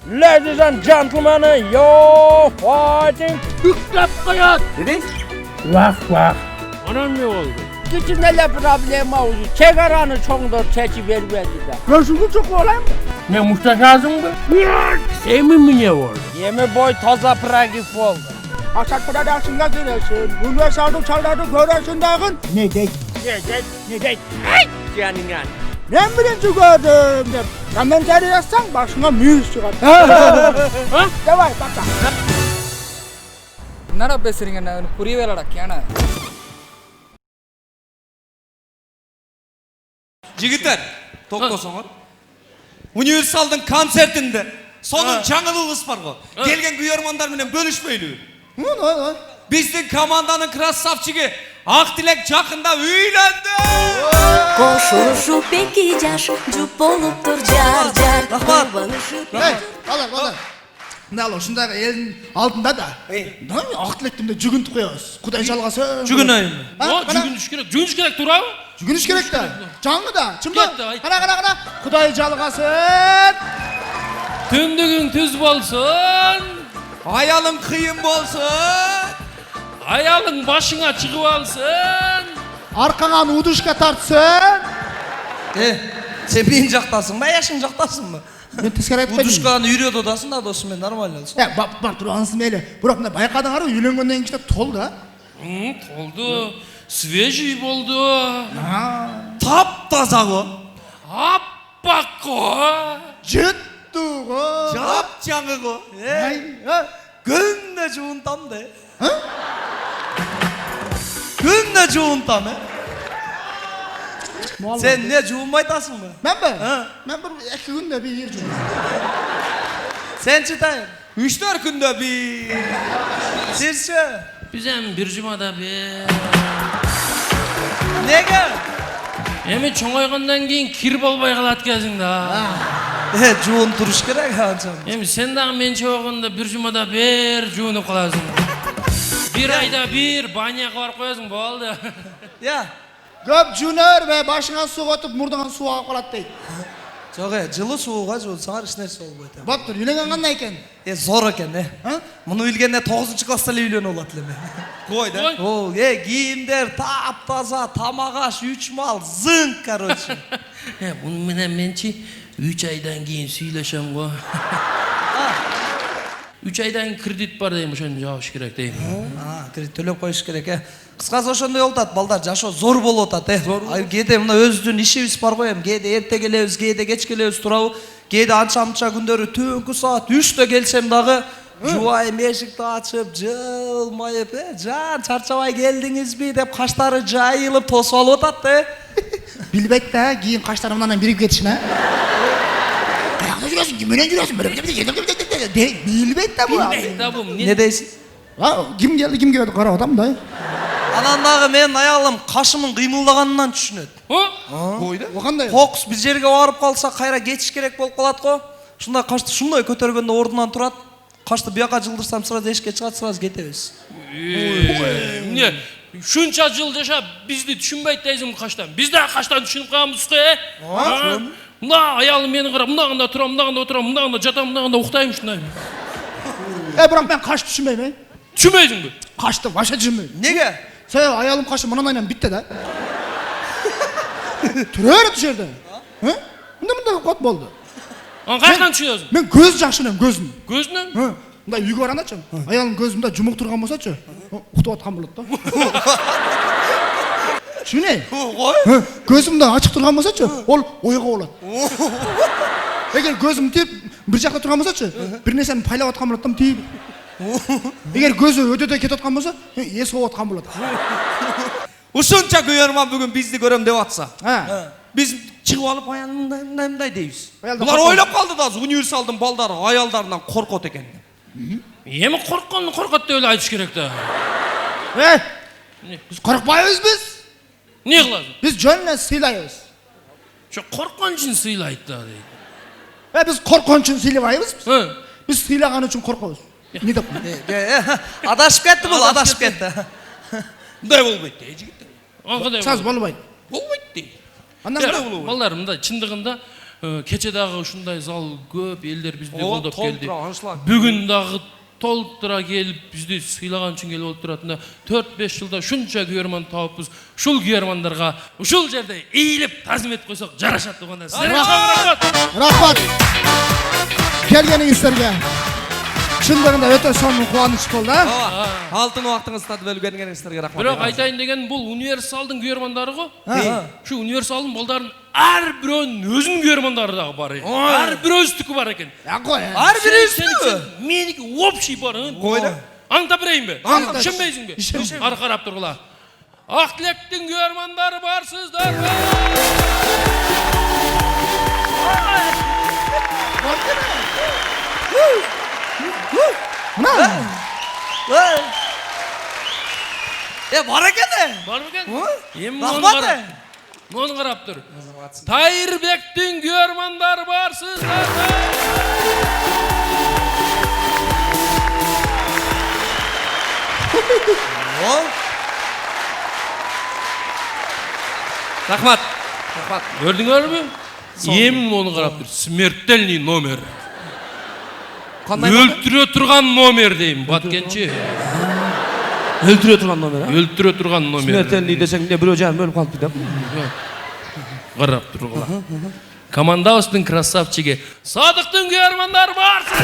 Ladies and gentlemen, you're fighting. Yüklep koyun. Dedi? Vah. Anam ne oldu? İçinde problem oldu. Çegaranı çoğundur çekivermedi de. Gözümü çok olayım mı? Ne muhtaçazın mı? Semin mi ne oldu? Yemi boy toza pragif oldu. Aşak pradasında giresin. Bunlar sardı çalardı göresin dağın. Ne dey? Ne dey? Yani yani. Ben birinci gördüm der. Komentari yazsan başına mühür çıkar. Davay baka. என்னடா பேசுறீங்க நான் புரியவேலடா கேன Jigitler, to'xtasanlar. Universal'dın konsertinde sonun жаңылыгыбыз бар го. Kelgen kuyarmanlar bilen bölüşmeyli. Bizdin komandanın krasavчиги Aqtilek жақында үйlendi. Koşuşup peki caş, cüp olup dur car car. Rahmat. Hey, alır. Ne alo, şundaki elin altında da. Aktilektimde cügüntü koyuyoruz. Kuday çalgası. Cügün ayın. O cügünüş gerek dur abi. Cügünüş gerek de. Canlı da. Çımda. Gitti, ay. Kana. Kuday çalgası. Tümdüğün tüz bolsun. Ayalın kıyın bolsun. Ayalın başına çıkıp alsın. Arkadan uduşka tartsın. Sen benim жақtasың ба, yaşın жақtasың ба? Ben tezkere etmedim. Uduşkanı yürüyordu odasın da dostum ben normal olsun. Bak dur anısın meyle. Burak ne bayakadan arı üylengönden işte tol da. Oldu. Свежий oldu. Tap-таза го. Appak o. Cıttuğu. Жап-жаңы го. Күнде жуынтам да. Күнде жуынтам. Sen ne жуынбайтасың ба? Ben mi? Ben bir iki günde bir yer cümle. Sen çıtayın. 3-4 günde bir. Sirse. Bizem bir cumada bir. Nege? Emi çoğaygandan keyin kirip olbay kalat gezin da. Жуын туруш керек анча. Emi sen daha men çoğaganda bir cumada bir juunup kalasın. Bir ayda bir banyaga barıp koyasın boldu. Ya. Köp cüner ve başına su atıp murdan su alıp kalat deydi. Жоқ жылы сууга жуунсаңар эч нерсе болбойт. Bak dur üylengen kanday eken. Зор экен Муну билгенде 9-класста эле үйлөнүп алат элем. Кой да. О, кийимдер таптаза, тамак аш 3 мал, зыңк короче. Bunu menen mençi 3 aydan keyin süйлөшөм go. 3 aydan kredit бар дейм, ошону жабыш керек дейм. Кредит төлөп коюш керек. Кыскасы ошондой болуп атат, балдар жашоо зор болуп атат. Кээде мына өзүбүздүн ишибиз бар го эми. Кээде эрте келебиз, кээде кеч келебиз турабы. Кээде анча-мынча күндөрү түнкү саат 3-тө келсем дагы жубайым эшикти ачып, жылмайып, жан чарчабай келдиңизби деп каштары жайылып тосуп алып атат Bilbek de giyin kaşlarımdan birip geçişin ha. Ayakta жүрөсүң, kimden жүрөсүң? Bilbek de bu. Не дейсиз? Kim geldi kim geldi kara adam da. Анан дагы менин аялым кашымын кыймылдаганынан түшүнөт. Oyda. O kanday. Кокус бир жерге барып калса кайра кетиш керек болуп калат го. Шундай кашты шундай көтөргөндө ордунан турат. Кашты бияка жылдырсам сразу эшикке чыгат, сразу кетебиз. Эмне? Шунча жыл жашап бизди түшүнбөйт дейсиң каштан. Биз да каштан түшүнүп калганбыз го. Мына аялым мени карап, мындагында турам, мындагында отурам, мындагында жатам, мындагында уктайм ушундай. Bırak ben kaç düşünmeyim. Түшүнбөйсүңбү? Kaçtı başa düşünmeyim. Неге? Sen ayalım kaçtı mananayla bitti de. Türeğe düşerdi. Bunda kot boldu. Кайдан түшүнөсүң? Ben göz yaşınım gözüm. Көзүнөн? Bunda uygu var anlatacağım. Ayalım gözümde cumuk durgan bolsa-çı. Kutu atkan bulut da. Şu ne? Gözümde açık durgan bolsa-çı. Ol oyga bolat. Eğer gözüm tip bir jakta turgan bolsa-çı. Bir nerseni paylap atkan bulat da tip. Eğer gözü ötödө кетип аткан болсо, эс болуп аткан болот. Ушунча көйөрман бүгүн бизди көрөм деп атса. Биз чыгып алып аялымдай дейбиз. Булар ойлоп калды да, универсалдын балдары аялдарынан коркот экен. Эми коркконду коркот деп эле айтыш керек да. Biz korkmayız biz. Не кыласың? Biz жөнүнө сыйлайбыз. Şu korkon için sıylaydı da deydi. Biz korkon için sыйлабайбыз. Biz сыйлаган үчүн коркобуз. Не деп? Адашып кетти бул, адашып кетти. Мындай болбойт дейт жигиттер. Кандай Саз болбойт. болбойт дейт. Андан Балдарым да чындыгында Keçе дагы ушундай зал көп элдер бизди О, колдоп келди. толтура, аншлаг. Бүгүн дагы толтура келип бизди сыйлаган үчүн келип болуп туратында 4-5 жылда шунча күйөрман тааппыз. Ушул күйөрмандарга ушул жерде ийилип тазим этип койсок жарашат дегенде. Силерге чоң рахмат. Рахмат. Келгениңиздерге. Шындыгында өтө сонун кубаныч болду, а? Алтын убактыңызды бөлгениңизге рахмат. Бирок айтайын деген бул универсалдын күйөрмандары го. Ha. Şu универсалдын балдарын ар бирөөнүн өзүнүн күйөрмандары дагы бар. Ар бирөөбүздүкү бар экен. Ya koy. Ар бирөөбүздүкү. Меники общий бар. Кой да? Аңдап берейинби? Аңдат. Ишенбейсиңби? Ишенбейм. Ары карап тургула. Ак тилектин күйөрмандары барсыздарбы? Бар экен. Барбы экен? Эми Рахмат. Муну карап тур. Тайырбектин күйөрмандары барсыздарбы? Рахмат. Көрдүңөрбү? Эми муну карап тур. Смертельный номер. Кандай Өлтүрө турган номер дейм, Баткенчи. өлтүрө турган номер, Өлтүрө турган номер. Смертельный десең эмне бирөө жан бөлүп калып кетем. Карап тургула. Командабыздын красавчиги Садыктын күйөрмандары барсыздар.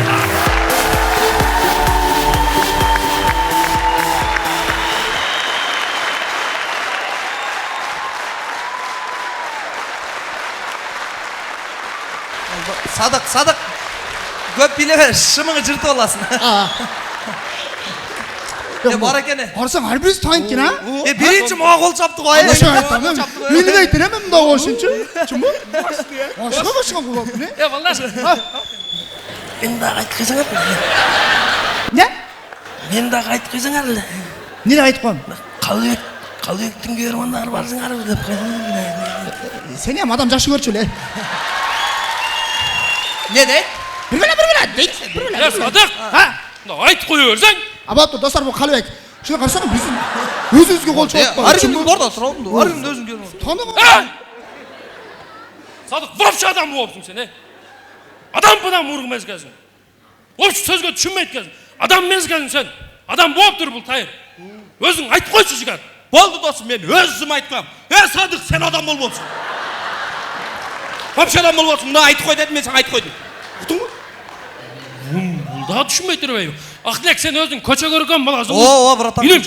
Садык. Көп билебе, шымыңы жыртып аласың. Бар экен. Арсаң ар бирisi tank eкен, а? Биринчи мага кол чапты го. Ошо айтам. Мени да айтыр эми мында ошончу. Чуму? Ошо болот, не? Балдар. Мен дагы айтып койсоңор. Не? Мен дагы айтып койсоңор эле. Не айтып коем? Калыбектин күйөрмандары барсыңарбы деп койсоң. Сени ham адам жакшы көрчү эле. Не дейт? Бир беле дейт. Бир беле. Садык. Ha? Айтып кое берсең. Абапты достор, бул Калыбек. Шуну карасаң биздин өзүбүзгө кол чалып Ар кимдин бордо турабы? Ар кимдин өзүн көрүп. Таныган. Садык, вообще адам болупсуң сен, Адам бунан мург мезгезиң. Вообще сөзгө түшүнбөйт экенсиң. Адам мезгезиң сен. Адам болуп тур бул тайыр. Өзүң айтып койчу жигат. Болду досым, мен өзүм айткам. Садык, сен адам болбосуң. Вообще адам болбосуң. Мына айтып кой дедим, мен сага айтып койдум. Уктуңбу? Бул да түшүнбөй турбайбы? Актилек, сен өзүң көчө көргөн баласың. Братан. Мен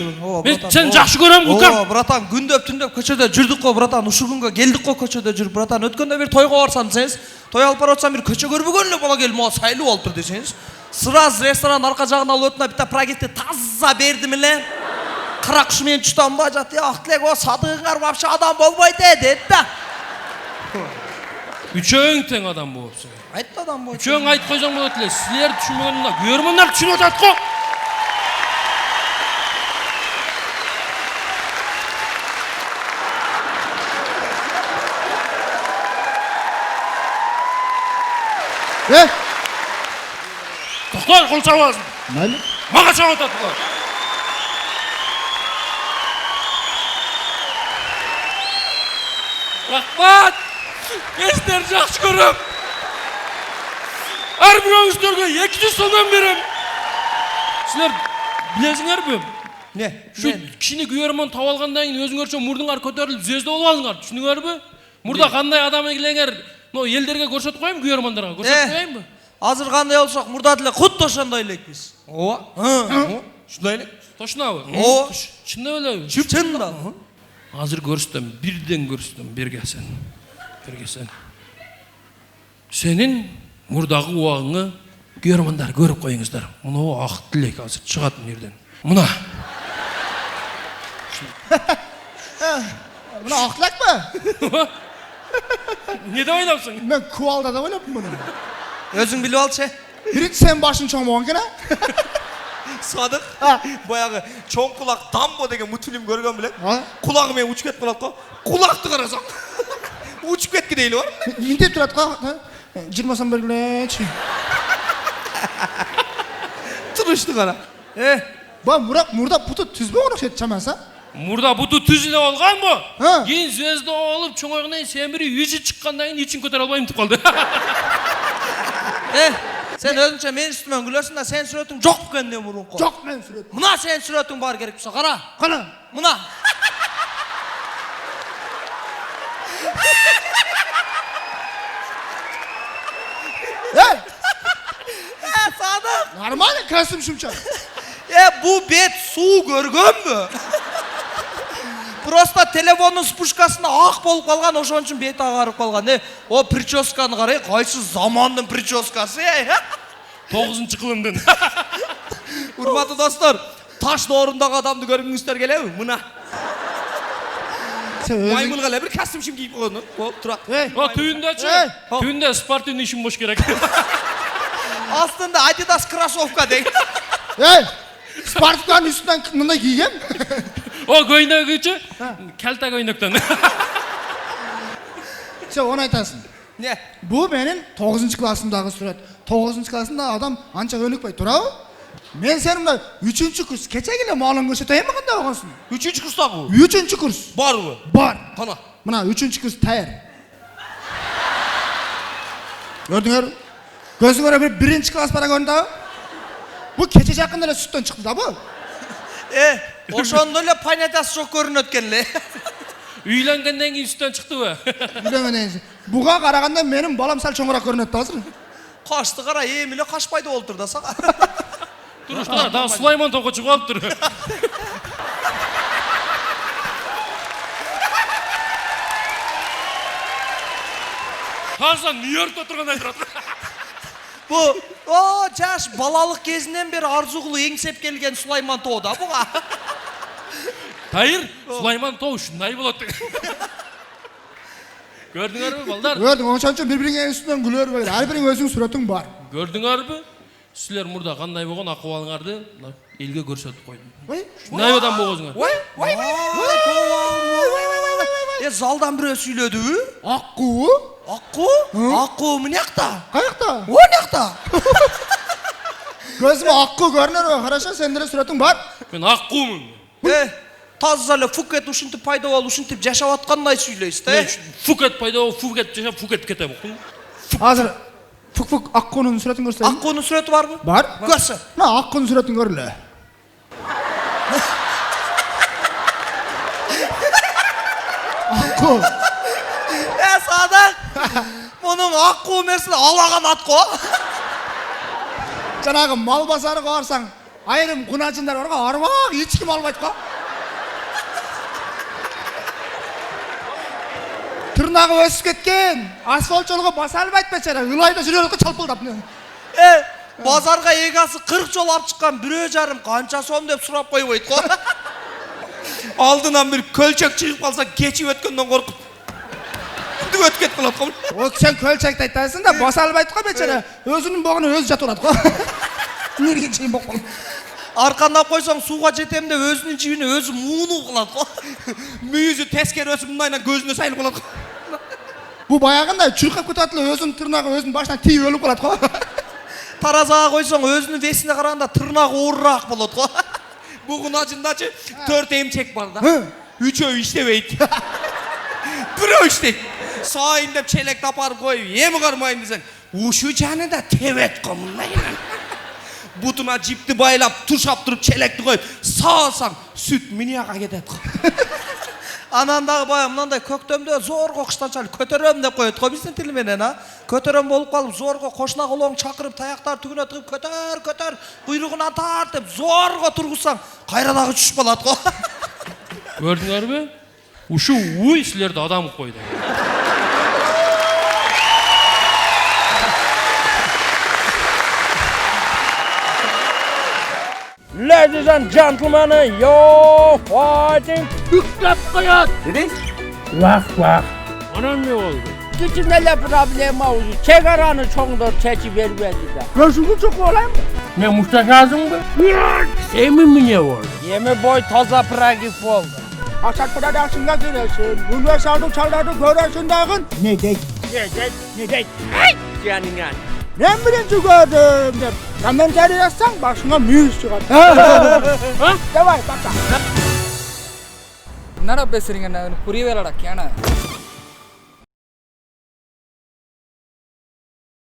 сен жакшы көрөм, укам. Братан, күндөп түндөп көчөдө жүрдүк го, братан. Ушу күнгө келдик го көчөдө жүрүп, братан. Өткөндө бир тойго барсам десеңиз, той алып барып атсам бир көчө көрбөгөн эле бала келип мага сайлуу болуптур десеңиз. Сразу ресторан арка жагына алып өтүнө битта прагетти таза бердим эле. Кара куш менен чутамба жатты. Актилек, о Садыгыңар вообще адам болбойт деди да. Үчөөң тең адам болупсуң. Айтты адам болот. Үчөөң айтып койсоң болот эле. Силер түшүнбөгөнүңөр, күйөрмандар түшүнүп атат го. Токтой, кол чабасың. Mayli. Мага чабып атат булар. Рахмат. Мен жакшы көрөм. Ар бирөөңүздөргө 200 сомдон берем. Силер билесиңерби? Не? Şu kişini kүйөрмөн таап алгандан кийин өзүңөрчө мурдуңар көтөрүлүп звезда болуп алыңар. Түшүнүңөрбү? Мурда кандай адам экенingер, элдерге көрсөтүп коеюн, күйөрмандарга көрсөтүп коеюнбу? Азыр кандай болсок, мурда деле кутта ошондой элекпиз. Ооба. Ушундай эле. Точнобу? Ооба. Чындап элеби? Чын да. Азыр көрсөтөм, бирден көрсөтөм, бергесен. Сенин мурдагы убагыңы күйөрмандар көрүп коюңуздар. Мына ак тилек азыр чыгат мына жерден. Мына. Mına aklak mı? Ne de oynapsın? Ben kuvalda da oynapım bunu. Özün bilip alçı. Birinci sen başın çoğum oğan gene. Sadık, баягы чоң кулак Дамбо деген мультфильм көргөн белең. Кулагы менен учуп кетип калат го. Кулакты карасаң. Учуп кетки дейли бар. Минтеп турат го. 20 сом бергилечи. Турушты кара. Ба мурда путу түзбө окшойт чамасы. Murda butu tüzüle olgan bu. Ha. Keyin сөзді olup çoğağından semiri yüzü çıkkandan keyin için көтере албайм деп kaldı. Sen özünçe men üstüme gülörsün da sen suretin жоқ екен де мұрынқо. Жоқ мен сүрет. Mına sen suretin бар керек болса қара. Қана. Mına. Ey, Sadık. нормально кәсім шымча. Bu bet su görgөн mü? Просто телефонun спушкасына ақ болып қалған, ошон үчүн бети агарып қалған. О прическаны қарай, кайсы замандын прическасы, 9-cı kılımdın. Урматтуу достор, таш доорундағы адамды көргүңүздөр келеби? Мына Sen özün... маймылга эле бир костюм кийип койгон. Болуп турат. Ey, O tüyündeçi. Hey. Tüyünde Sparta'nın işin boş gerek. Aslında Adidas кроссовка değil. ey, Spartak'ın üstünden mınday giygen. O göynögücü. Kelta göynökten. Sen onu aytasın. Ne? Bu benim 9. klasımдағы suret. 9. klasımda adam anca ölükpay turabı. Men senimle 3. kurs keçe gele malın көрсөтөйм кандай болгонсуң? 3-cü kursdagı. 3. kurs. Barбы? Бар. Кана. Мына 3. kurs tayar. Gördüңөр? Көзүңөр bir 1. класс бара көрүндү. Bu keçe жакында эле сүттөн чыкты да bu. Ошондо эле понятиясы жок көрүнөт экен эле. Üylengenden keyin üstten çıktı bu. Bilemediniz. Buga karaganda benim balam sal çoğurak görünüyor da hazır. Kaçtı kara emile kaçpaydı oldur da saka. Duruşlar daha Süleyman Toka çıkıp dur. Hasan New York'ta oturgan aytırады. Bu o жаш балалық кезінен бері арзу кылып еңсеп келген Сулайман Тоо да буга. Hayır, Süleyman Toğ şunday болады. Gördüңөр mü балдар? Gördün, onun için birbirine üstünden gülüyor böyle. Her birinin özünün suratın var. Gördüңөр mü? Силер мурда кандай болгон акыбалыңарды элге көрсөтүп койдум. Vay, Шундай адам болгонуңар. Залдан бирөө сүйлөдү. Akku. Акку? Акку мынакта. Kayakta. О мынакта. Gözüme akku görünür mü? Хорошо, sende de suratın var. Мен аккумун. Таза эле Фукет ушинтип пайда болуп, ушинтип жашап аткандай сүйлөйсүз да. Мен Фукет пайда болуп, Фукет жашап, Фукет кетем. Hazır. Fuk fuk akkunun suratını göstereyim. Аккунун сүрөтү барбы? Var. Көрсө. Na akkunun suratını görüle. Akku. Садак. Мунун акку эмесин алаган ат го. Жанагы мал базарыга барсаң, айрым кунажындар барга арбак эч ким албайт го. Тырнагы өсүп кеткен. Асфальт жолго баса албайт бечара. Ылайда жүрөт го чалпылдап. Базарга эгасы 40 жол алып чыккан 1,5 канча сом деп сурап койбойт го. Алдынан bir kölçek çıkıp kalsa geçip ötkenden korkup ötüp ketip kalat kom. O sen kölçekti aytarsın da basa albayt go бечара. Өзүнүн богуна өзү жатып атат го. Нерге чейин боккон. Аркандап койсоң сууга жетем деп өзүнүн жибине өзү муунуу кылат го. Müyüzü teskeri ösüp mındayla gözüne sayılıp kalat. Bu баягындай чуркап кетип атып өзүнүн тырнагы өзүнүн башынан тийип өлүп калат го. Таразага койсоң өзүнүн весине караганда тырнагы оорураак болот го. Bugün acındacı 4 emçek var da. 3'ü işlebeydi. Biri işleydi. Sağa indip çelek taparıp koyup yemi karmayın desen. Uşu canı da tevet komunlayın. Butuna cipti baylap tuşap durup çelekti koyup sağ alsam süt miniyaka gidet. Анан дагы баягы мындай көктөмдө зорго кыштанчалык көтөрөм деп коет го биздин тил менен көтөрөм болуп калып зорго кошуна колоң чакырып таяктар түгүнө тыгып көтөр куйругунан тарт деп зорго тургузсаң кайра дагы түшүп калат го. Gördüңөр mü? Uşu uy силерди адам кылып койду. Ladies and gentlemen, you're fighting. Yüklep koyat. Dedin? Vah. Anam ne oldu? Bütün neler problem oldu. Çegaranı çoğundur çeki vermedi de. Gözümü çok olayım mı? Ne muhtaçazın mı? Semin mi ne oldu? Yemi boy toza pragif oldu. Aşağı pıradarsın da giresin. Bunlar sardık çaldardı göresin dağın. Ne dey? Ne dey? Ay! Yani. Ben birinci gördüm de. Komentari yazsan başına müyüz çıkar. Ha? Davay baka. என்னடா பேசுறீங்க எனக்கு புரியவே இல்லடா கேன